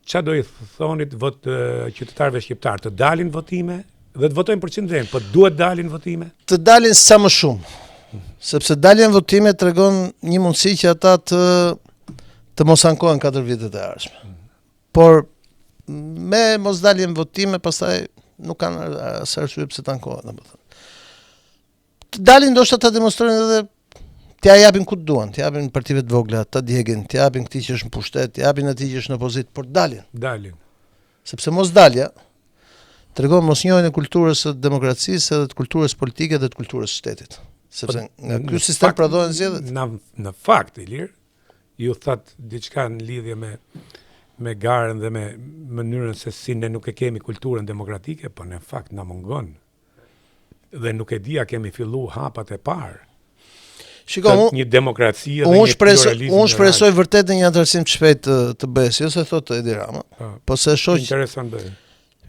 Qa do i thonit qytetarëve shqiptar, të dalin votime dhe të votojnë për qëndren, po duhet dalin votime? Të dalin sa më shumë, sepse daljen votime të regon një mundësi që ata të mos ankohen 4 vitet e ardhshme. Por me mos daljen votime, pastaj nuk kanë asë arsye pse të ankohen. Të dalin ndoshta ta demonstrojnë edhe t'ja japin ku duan, t'ja japin partive të vogla, ta djegin, t'ja japin këtij që është në pushtet, t'ja japin atij që është në opozit, por dalin. Dalin. Sepse mos dalja tregon mosnjohjen e kulturës së demokracisë edhe të kulturës politike dhe të kulturës së shtetit. Sepse nga ky sistem prodhohen zgjedhjet. Në fakt, Ilir, ju thatë diçka në lidhje me garën dhe me mënyrën se si ne nuk e kemi kulturën demokratike, po në fakt na mungon. Dhe nuk e dia kemi fillu hapat e parë. Shiko, një demokracia dhe një pluralizëm. Unë shpresoj vërtet në një antarësim të shpejt të BE-s, jo se thotë Edi Rama, po se e shoh. Interesant bëj.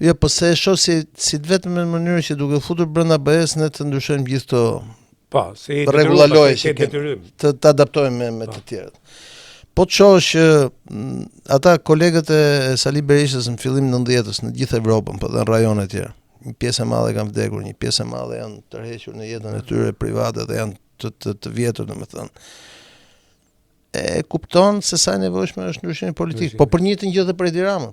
Jo, po se e shoh si vetëm në mënyrë që duke futur brenda BE-s ne të ndryshojmë gjithë këto. Po, si rregullaloje që të adaptojmë me të tjerët. Po të shohësh që ata kolegët e Sali Berishës në fillim 90-s në gjithë Evropën, po dhe në rajone të tjera. Një pjesë e madhe kanë vdekur, një pjesë e madhe janë tërhequr në jetën e tyre private dhe janë të vjetër, domethënë. E kupton se sa e nevojshme është ndryshimi politik, po për një të njëjtë për Edi Rama.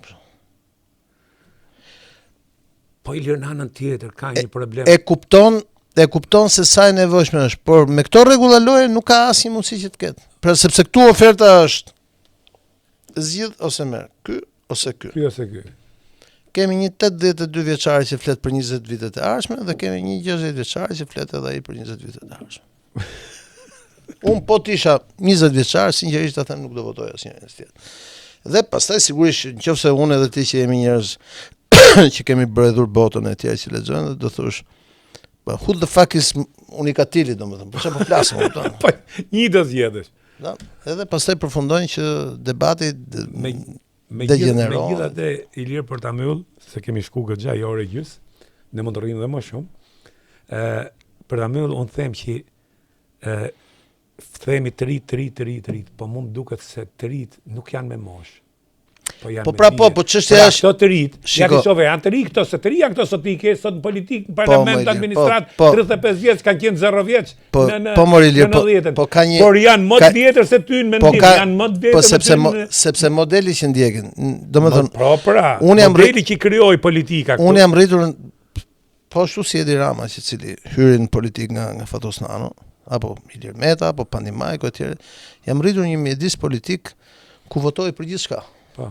Po Ilir në anën tjetër ka një problem. E kupton se sa e nevojshme është, por me këto rregullaloje nuk ka asnjë mundësi që të ketë. Pra sepse këtu oferta është zgjidh ose merr, ky ose ky. Ky ose ky. Kemi një 82 vjeçari që flet për 20 vitet e ardhshme dhe kemi një 60 vjeçari që flet edhe ai për 20 vitet e ardhshme. Unë po t'isha 20 vjeçar, sinqerisht ta them nuk do votoj asnjërin tjetër. Dhe pastaj sigurisht nëse unë edhe ti që jemi njerëz që kemi bredhur botën e tjerë që lexojnë, do thosh, po who the fuck is Unikatili, domethënë, po çfarë po flasim këtu? Po një do zgjedhësh. Da, edhe pastaj përfundojnë që debati Megjithatë Ilir për ta mbyll, se kemi shku goxha një orë gjys, ne mund të rrimë edhe më shumë. Për ta mbyll unë them që themi të rit, po mu më duket se të rit nuk janë me moshë. Po çështja është këto të rit, ja ti shove, janë të ri këto, se të ri janë këto sot i ke sot në politikë, në parlament, administrat, 35 vjeç kanë qenë 0 vjeç në 90-ën. Por janë më të vjetër se ty në mendim, janë më të vjetër sepse modeli që ndjekin, domethënë, modeli që krijoi politika këtu. Unë jam rritur po ashtu si Edi Rama, i cili hyri në politikë nga Fatos Nano, apo Ilir Meta, apo Pandimajko etj. Jam rritur një mjedis politik ku votoj për gjithçka. Po.